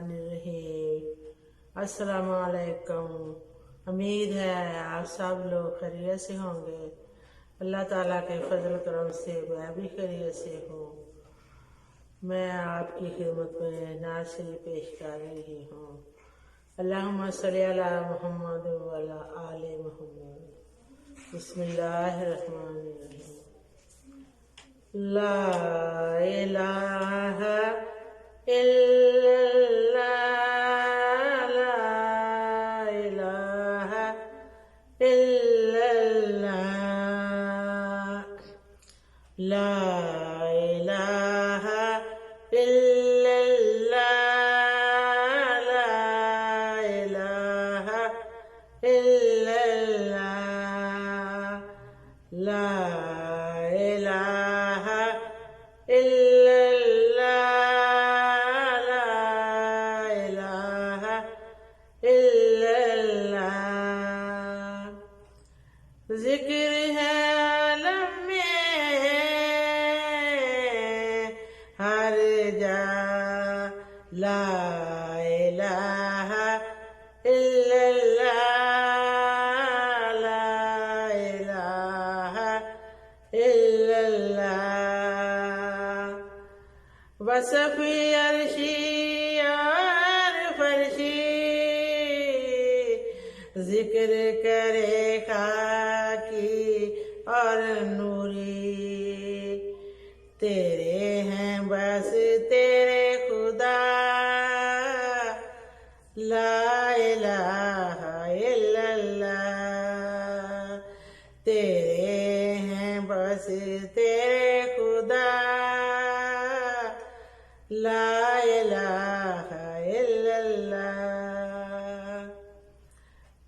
बिस्मिल्लाहिर्रहमानिर्रहीम। अस्सलामुअलैकुम। उम्मीद है आप सब लोग खैरियत से होंगे। अल्लाह ताला के फजल करम से मैं भी खैरियत से हूँ। मैं आपकी खिदमत में नात शरीफ पेश कर रही हूँ। अल्लाहुम्मा सल्ली अला मुहम्मद व अला आले मुहम्मद। बिस्मिल्लाहिर्रहमानिर्रहीम। ला इलाहा इल्लल्लाह, ला इलाहा इल्लल्लाह, ला इलाहा इल्लल्लाह, ला इलाहा इल्लल्लाह, ला इलाहा इल्लल्लाह, ला इलाहा इल्लल्लाह। जिक्र है आलम में हर जा, ला इलाहा इल्लल्लाह, ला इलाहा इल्लल्लाह। वसफ़ अर्शी और फर्शी जिक्र करे खाकी और नूरी, तेरे हैं बस तेरे खुदा, ला इलाहा इल्लल्लाह। तेरे हैं बस तेरे खुदा, ला इलाहा इल्लल्लाह।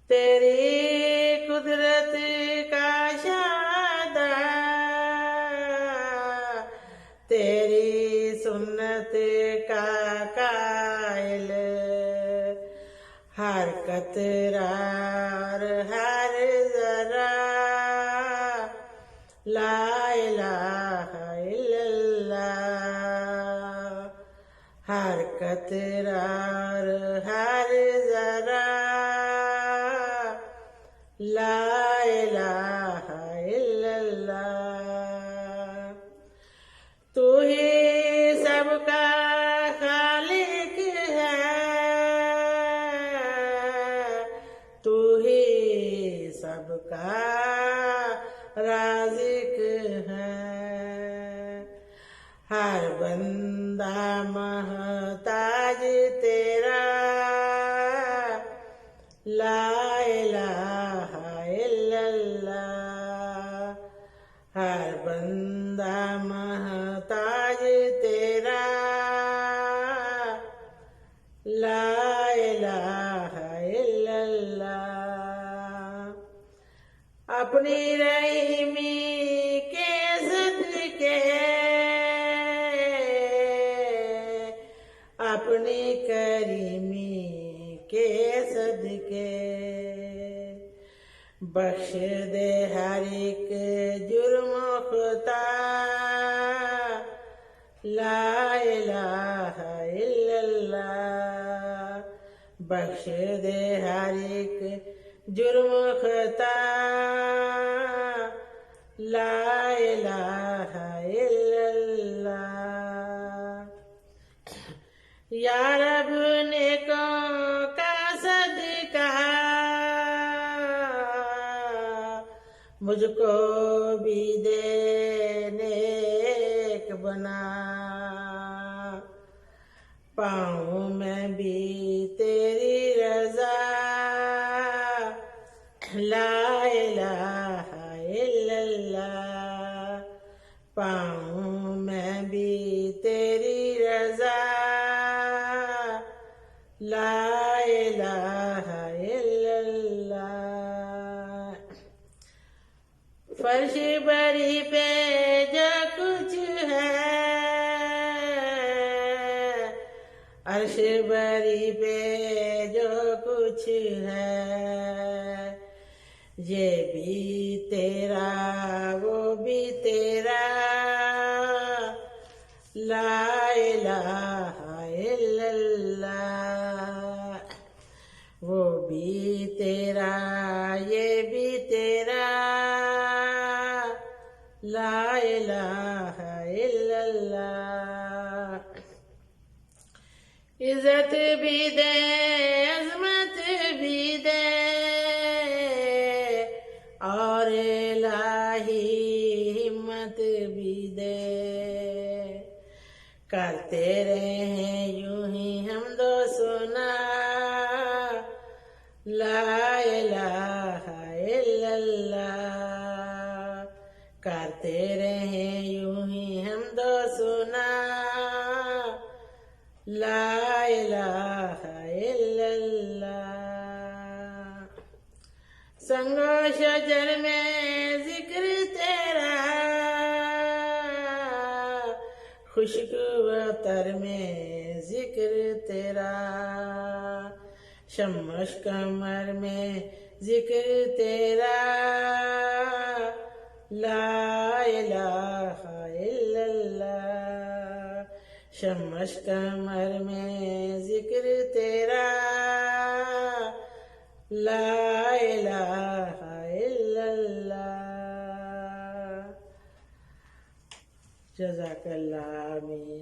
तेरी कुदरत का शादा, तेरी सुन्नत का कायल, हर कतरा और हर जरा, ला इलाहा इल्लल्लाह। हर कतरा और हर जरा, ला इलाहा इल्लल्लाह। तू ही सबका खालिक है, तू ही सबका राज़िक है। हर बंदा महताज तेरा, ला इलाहा इल्लल्लाह। हर बंदा महताज तेरा, ला इलाहा इल्लल्लाह। अपनी रहीमी के सदके, अपनी करीमी के सदके, बख्श दे हर एक जुर्म खुता, ला इलाहा इल्लल्लाह। बख्श दे हर एक जुर्म खुता, ला इलाहा इल्लल्लाह। या रब नेकों का सदका मुझको भी दे नेक बना, पाऊं मैं भी तेरी रजा, ला इलाहा इल्लल्लाह। पाऊं मैं भी तेरी रजा, ला इलाहा इल्लल्लाह। फर्श बरी पे जो कुछ है, अर्श बरी पे जो कुछ है, ये भी तेरा वो भी तेरा, ला इलाहा इल्लल्लाह। वो भी तेरा ये भी तेरा, ला इलाहा इल्लल्लाह। इज्जत भी दे अजमत भी दे और इलाही हिम्मत भी दे, करते रहे यूं ही हम दो सुना, ला इलाहा इल्लल्लाह। करते रहे यूं ही हम दो सुना, ला इलाहा इल्लल्लाह। संगो शजर में जिक्र तेरा, खुशबू अतर में जिक्र तेरा, शम्मश कमर में जिक्र तेरा, ला इलाहा इल्लल्लाह। शम्मश कमर में जिक्र तेरा, ला इलाहा इल्लल्लाह। जज़ाकल्लाह। आमीन।